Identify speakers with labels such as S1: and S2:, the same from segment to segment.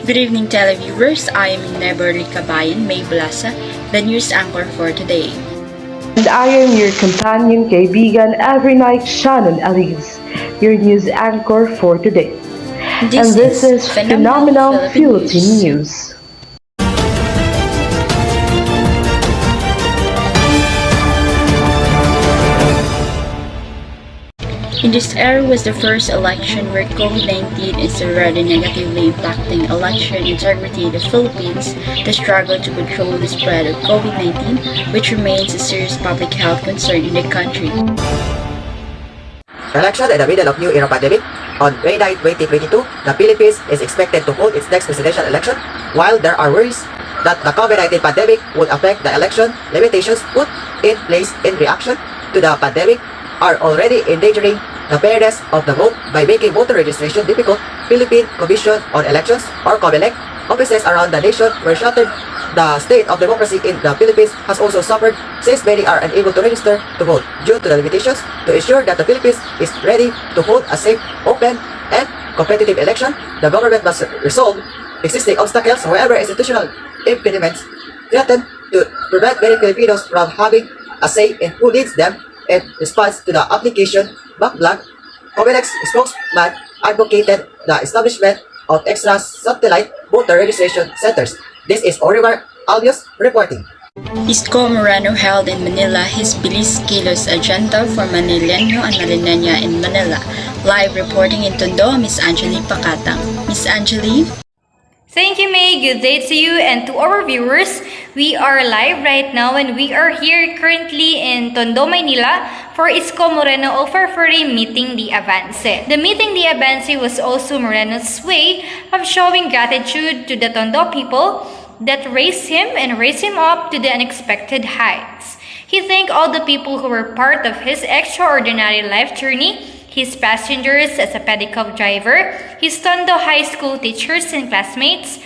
S1: Good evening, televiewers. I am Neberly Kabayan, May Blasa, the news anchor for today.
S2: And I am your companion, kaibigan, every night, Shannon Alice, your news anchor for today. And this is Phenomenal Philippine News.
S1: In this era was the first election where COVID-19 is already negatively impacting election integrity in the Philippines. The struggle to control the spread of COVID-19, which remains a serious public health concern in the country.
S3: Election in the middle of New Era pandemic. On May 9, 2022, the Philippines is expected to hold its next presidential election. While there are worries that the COVID-19 pandemic would affect the election, limitations put in place in reaction to the pandemic are already endangering the fairness of the vote by making voter registration difficult. Philippine Commission on Elections, or COMELEC, offices around the nation were shattered. The state of democracy in the Philippines has also suffered since many are unable to register to vote due to the limitations. To ensure that the Philippines is ready to hold a safe, open, and competitive election, the government must resolve existing obstacles. However, institutional impediments threaten to prevent many Filipinos from having a say in who leads them. In response to the application backlog, COMELEC's spokesman advocated the establishment of extra satellite voter registration centers. This is Orivar Albios reporting.
S1: Isko Moreno held in Manila his Bilis Kilos agenda for Manileño and Marileña in Manila. Live reporting in Tondo, Miss Angeli Pacatang. Miss Angeli?
S4: Thank you, May. Good day to you and to our viewers. We are live right now and we are here currently in Tondo, Manila for Isko Moreno offer for a meeting the Avance. The meeting the Avance was also Moreno's way of showing gratitude to the Tondo people that raised him and raised him up to the unexpected heights. He thanked all the people who were part of his extraordinary life journey, his passengers as a pedicab driver, his Tondo High School teachers and classmates,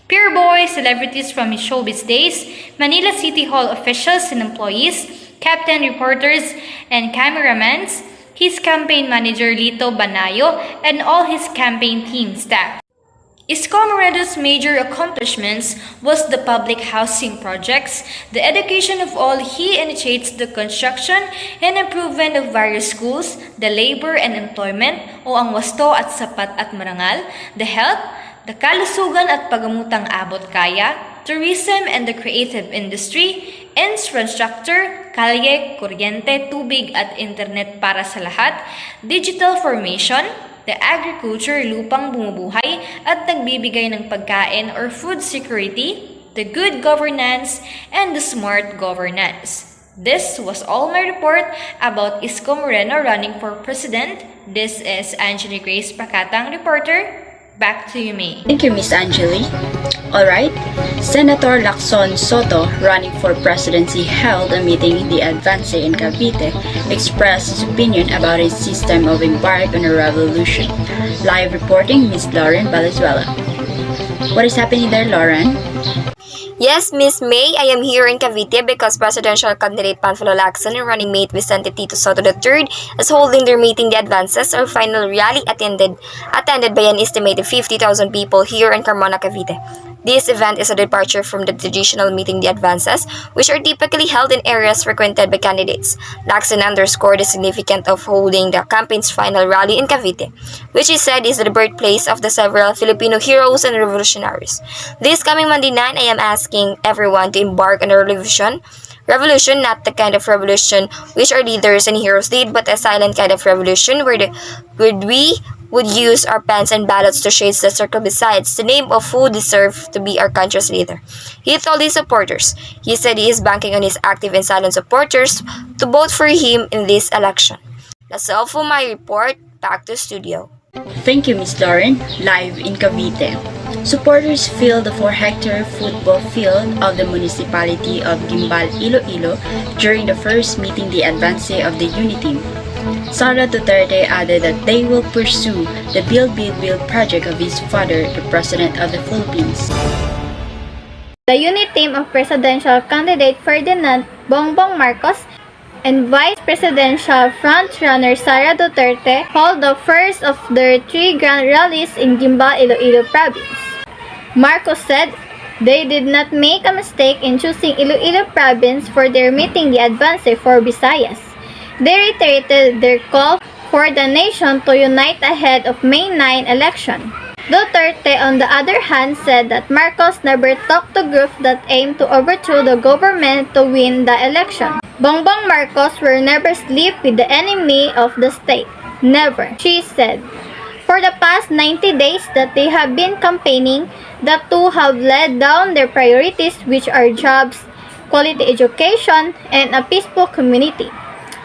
S4: peer boys, celebrities from his showbiz days, Manila City Hall officials and employees, captain reporters and cameramans, his campaign manager Lito Banayo, and all his campaign team staff. Isko Moreno's major accomplishments was the public housing projects, the education of all. He initiates the construction and improvement of various schools, the labor and employment o ang wasto at sapat at marangal, the health, the kalusugan at pagamutang abot kaya, tourism and the creative industry, infrastructure, kalye, kuryente, tubig at internet para sa lahat, digital formation, the agriculture, lupang bumubuhay at nagbibigay ng pagkain or food security, the good governance, and the smart governance. This was all my report about Isko Moreno running for president. This is Angeli Grace Pacatang, reporter. Back to you, May.
S1: Thank you, Miss Angeli. Alright, Senator Lacson Soto, running for presidency, held a meeting in the Advance in Cavite, expressed his opinion about his system of embark on a revolution. Live reporting, Miss Lauren Valenzuela. What is happening there, Lauren?
S5: Yes, Miss May, I am here in Cavite because presidential candidate Panfilo Lacson and running mate Vicente Tito Soto III is holding their meeting the Advances, or final rally attended by an estimated 50,000 people here in Carmona, Cavite. This event is a departure from the traditional meeting the Advances, which are typically held in areas frequented by candidates. Lacson underscored the significance of holding the campaign's final rally in Cavite, which he said is the birthplace of the several Filipino heroes and revolutionaries. This coming Monday night, I am asking everyone to embark on a revolution, not the kind of revolution which our leaders and heroes did, but a silent kind of revolution where we would use our pens and ballots to change the circle besides the name of who deserved to be our country's leader. He told his supporters. He said he is banking on his active and silent supporters to vote for him in this election. That's all for my report. Back to studio.
S1: Thank you, Miss Lauren. Live in Cavite. Supporters filled the 4-hectare football field of the municipality of Gimbal, Iloilo during the first meeting the Advance of the Unity. Sara Duterte added that they will pursue the Build project of his father, the President of the Philippines.
S6: The unit team of presidential candidate Ferdinand Bongbong Marcos and Vice Presidential frontrunner Sara Duterte hold the first of their 3 grand rallies in Gimbal, Iloilo Province. Marcos said they did not make a mistake in choosing Iloilo province for their meeting the advance for Visayas. They reiterated their call for the nation to unite ahead of May 9 election. Duterte, on the other hand, said that Marcos never talked to groups that aimed to overthrow the government to win the election. Bongbong Marcos will never sleep with the enemy of the state. Never, she said. For the past 90 days that they have been campaigning, the two have laid down their priorities, which are jobs, quality education, and a peaceful community.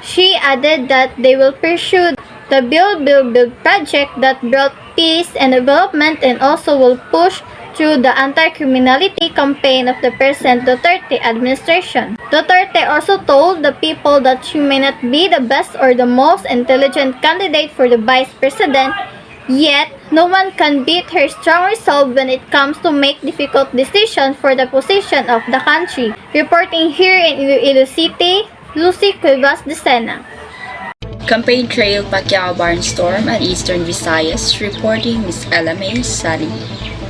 S6: She added that they will pursue the Build project that brought peace and development, and also will push through the anti-criminality campaign of the present Duterte administration. Duterte also told the people that she may not be the best or the most intelligent candidate for the vice president, yet no one can beat her strong resolve when it comes to make difficult decisions for the position of the country. Reporting here in Iloilo City, Lucy Cuevas de Sena.
S1: Campaign Trail Pacquiao Barnstorm at Eastern Visayas, reporting Ms. Ella May Sally.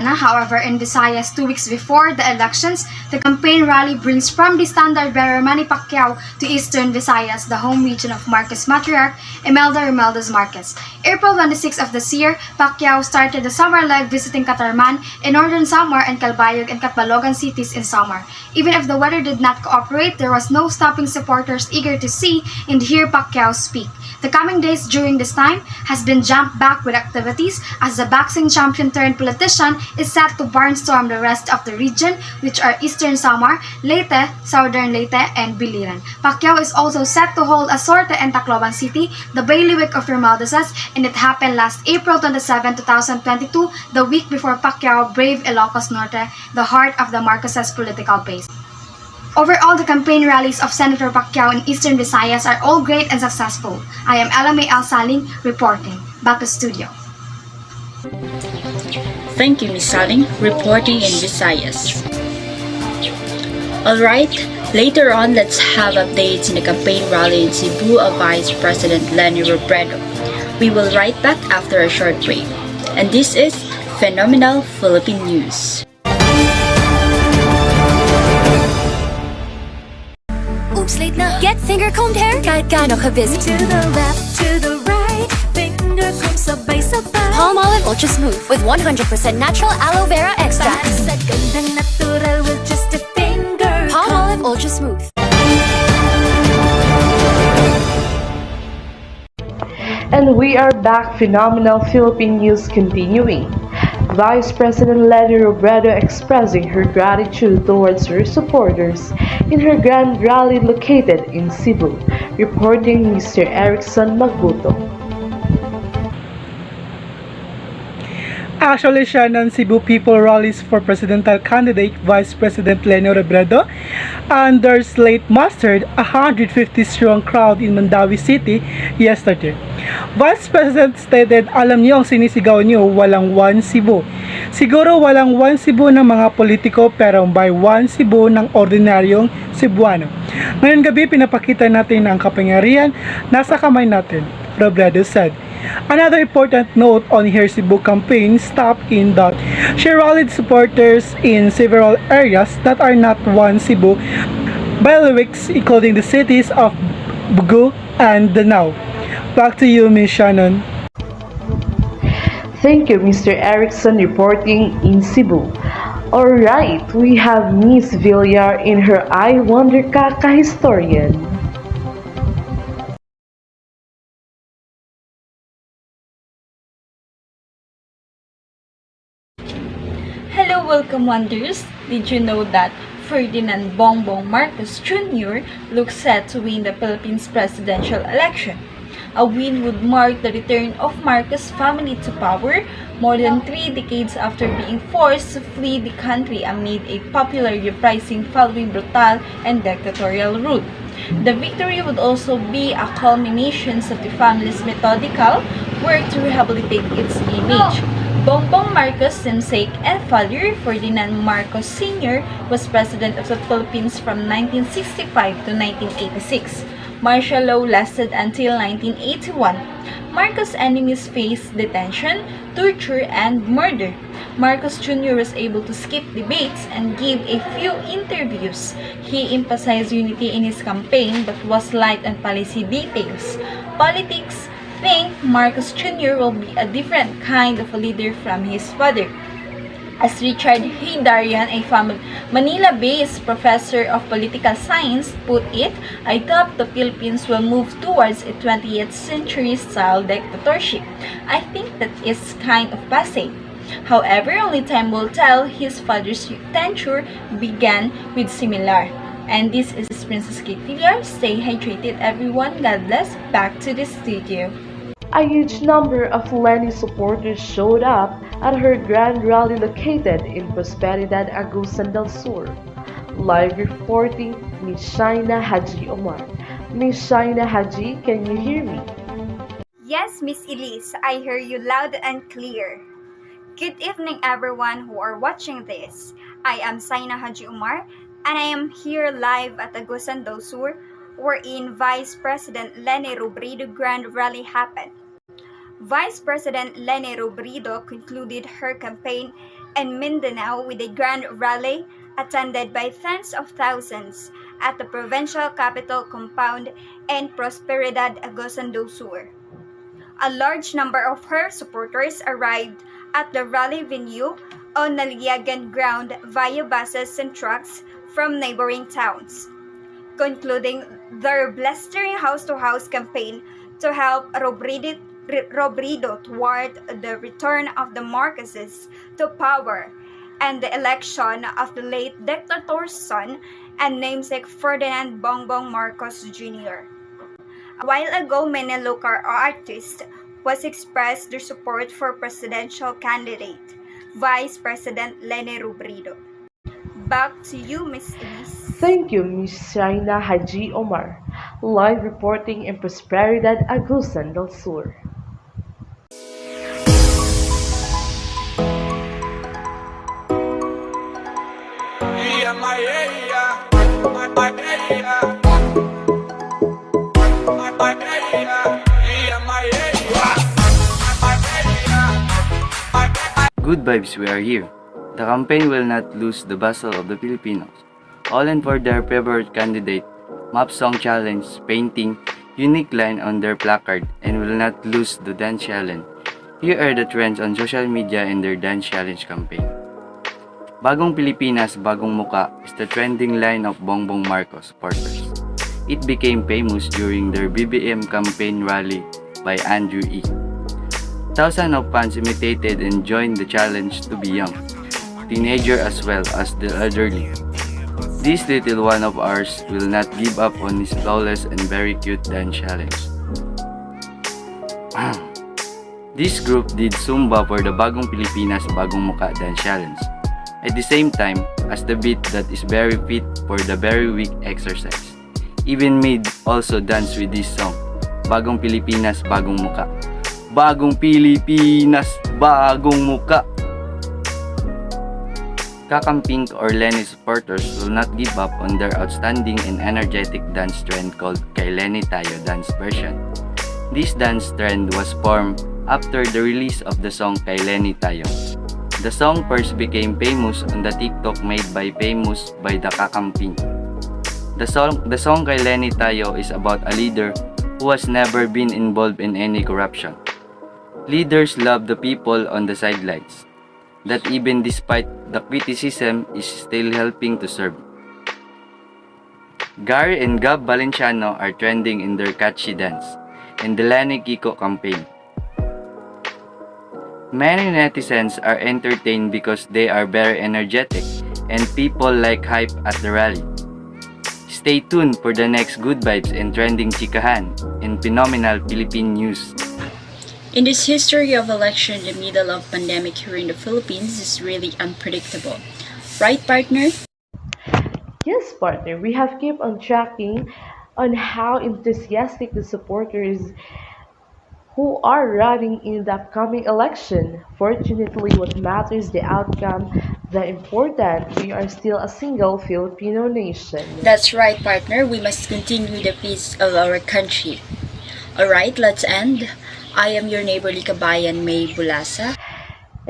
S7: However, in Visayas 2 weeks before the elections, the campaign rally brings from the standard bearer Manny Pacquiao to Eastern Visayas, the home region of Marcos matriarch Imelda Romualdez Marquez. April 26 of this year, Pacquiao started the summer leg visiting Catarman in northern Samar and Calbayog and Catbalogan cities in Samar. Even if the weather did not cooperate, there was no stopping supporters eager to see and hear Pacquiao speak. The coming days during this time has been jammed back with activities as the boxing champion turned politician is set to barnstorm the rest of the region, which are Eastern Samar, Leyte, Southern Leyte, and Biliran. Pacquiao is also set to hold a sorte in Tacloban City, the bailiwick of Romualdez's, and it happened last April 27, 2022, the week before Pacquiao braved Ilocos Norte, the heart of the Marcoses' political base. Overall, the campaign rallies of Senator Pacquiao in Eastern Visayas are all great and successful. I am Ella May Saling reporting. Back to studio.
S1: Thank you, Ms. Saling, reporting in Visayas. Alright, later on, let's have updates in the campaign rally in Cebu of Vice President Leni Robredo. We will right back after a short break. And this is Phenomenal Philippine News.
S8: Oops, late na. Get finger-combed hair kahit gaano ka busy.
S9: To the left, to the right, finger comb sabay-sabay.
S8: Palmolive Ultra Smooth with 100% natural aloe vera
S9: Para
S8: extract.
S9: sa gandang natural with just a finger
S8: Palmolive
S9: comb.
S8: Ultra Smooth.
S2: And we are back. Phenomenal Philippine News continuing. Vice President Leni Robredo expressing her gratitude towards her supporters in her grand rally located in Cebu. Reporting Mr. Erickson Magbuto.
S10: Actually, siya ng Cebu People rallies for presidential candidate Vice President Leni Robredo, and there's late mustered 150 strong crowd in Mandawi City yesterday. Vice President stated, alam niyo ang sinisigaw niyo, walang one Cebu. Siguro walang one Cebu ng mga politiko pero by one Cebu ng ordinaryong Cebuano. Ngayong gabi pinapakita natin na ang kapangyarihan nasa kamay natin, Robredo said. Another important note on her Cebu campaign stop in that she rallied supporters in several areas that are not one Cebu bailiwicks, including the cities of Bugu and Danao. Back to you, Ms. Shannon.
S2: Thank you, Mr. Erickson, reporting in Cebu. Alright, we have Miss Villar in her I Wonder Kaka Historian.
S11: Hello, welcome wonders! Did you know that Ferdinand Bongbong Marcos Jr. looks set to win the Philippines presidential election? A win would mark the return of Marcos family to power more than 3 decades after being forced to flee the country amid a popular uprising following brutal and dictatorial rule. The victory would also be a culmination of the family's methodical work to rehabilitate its image. Bongbong Marcos' namesake and father, Ferdinand Marcos Sr., was president of the Philippines from 1965 to 1986. Martial law lasted until 1981. Marcos' enemies faced detention, torture, and murder. Marcos Jr. was able to skip debates and give a few interviews. He emphasized unity in his campaign but was light on policy details. Politics think Marcos Jr. will be a different kind of a leader from his father. As Richard Hidarian, a Manila-based professor of political science, put it, I doubt the Philippines will move towards a 20th century-style dictatorship. I think that is kind of passé. However, only time will tell. His father's tenure began with similar. And this is Princess Kate Villar. Stay hydrated, everyone. God bless. Back to the studio.
S2: A huge number of Lenny supporters showed up at her grand rally located in Prosperidad, Agusan del Sur. Live reporting, Miss Shaina Haji Omar. Miss Shaina Haji, can you hear me?
S5: Yes, Miss Elise, I hear you loud and clear. Good evening, everyone who are watching this. I am Saina Haji Umar, and I am here live at Agusan del Sur, wherein Vice President Leni Robredo Grand Rally happened. Vice President Leni Robredo concluded her campaign in Mindanao with a grand rally attended by tens of thousands at the provincial capital compound in Prosperidad, Agusan del Sur. A large number of her supporters arrived at the rally venue on Naliagan ground via buses and trucks from neighboring towns, concluding their blistering house-to-house campaign to help Robredo toward the return of the Marcoses to power and the election of the late dictator's son and namesake Ferdinand Bongbong Marcos Jr. A while ago, many local artists was expressed their support for presidential candidate, Vice President Leni Robredo. Back to you, Miss Elise.
S2: Thank you, Miss Shaina Haji Omar. Live reporting in Prosperidad, Agusan del Sur.
S12: Good vibes, we are here. The campaign will not lose the bustle of the Filipinos. All in for their favorite candidate, map song challenge, painting, unique line on their placard, and will not lose the dance challenge. Here are the trends on social media in their dance challenge campaign. Bagong Pilipinas, Bagong Muka is the trending line of Bongbong Marcos supporters. It became famous during their BBM campaign rally by Andrew E. Thousands of fans imitated and joined the challenge to be young, teenager as well as the elderly. This little one of ours will not give up on his flawless and very cute dance challenge. This group did Zumba for the Bagong Pilipinas, Bagong Muka dance challenge, at the same time as the beat that is very fit for the very weak exercise. Even Maid also dance with this song, Bagong Pilipinas, Bagong Muka. Bagong Pilipinas, Bagong Muka. Kakamping or Leni supporters will not give up on their outstanding and energetic dance trend called Kay Leni Tayo dance version. This dance trend was formed after the release of the song Kay Leni Tayo. The song first became famous on the TikTok made by famous by the Kakamping. The song Kay Leni Tayo is about a leader who has never been involved in any corruption. Leaders love the people on the sidelines, that even despite the criticism is still helping to serve. Gary and Gab Valenciano are trending in their catchy dance in the Lani Kiko campaign. Many netizens are entertained because they are very energetic and people like hype at the rally. Stay tuned for the next good vibes and trending chikahan in phenomenal Philippine news.
S1: In this history of election in the middle of pandemic here in the Philippines is really unpredictable. Right, partner?
S2: Yes, partner, we have kept on tracking on how enthusiastic the supporters who are running in the upcoming election. Fortunately, what matters the outcome, the important, we are still a single Filipino nation.
S1: That's right, partner. We must continue the peace of our country. Alright, let's end. I am your neighborly kabayan, May Bulasa.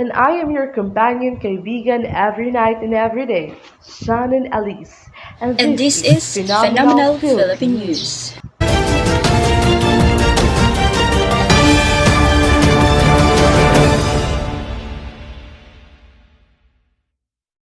S2: And I am your companion, kaibigan, every night and every day, Shannon Elise.
S1: And this is Phenomenal Philippine News.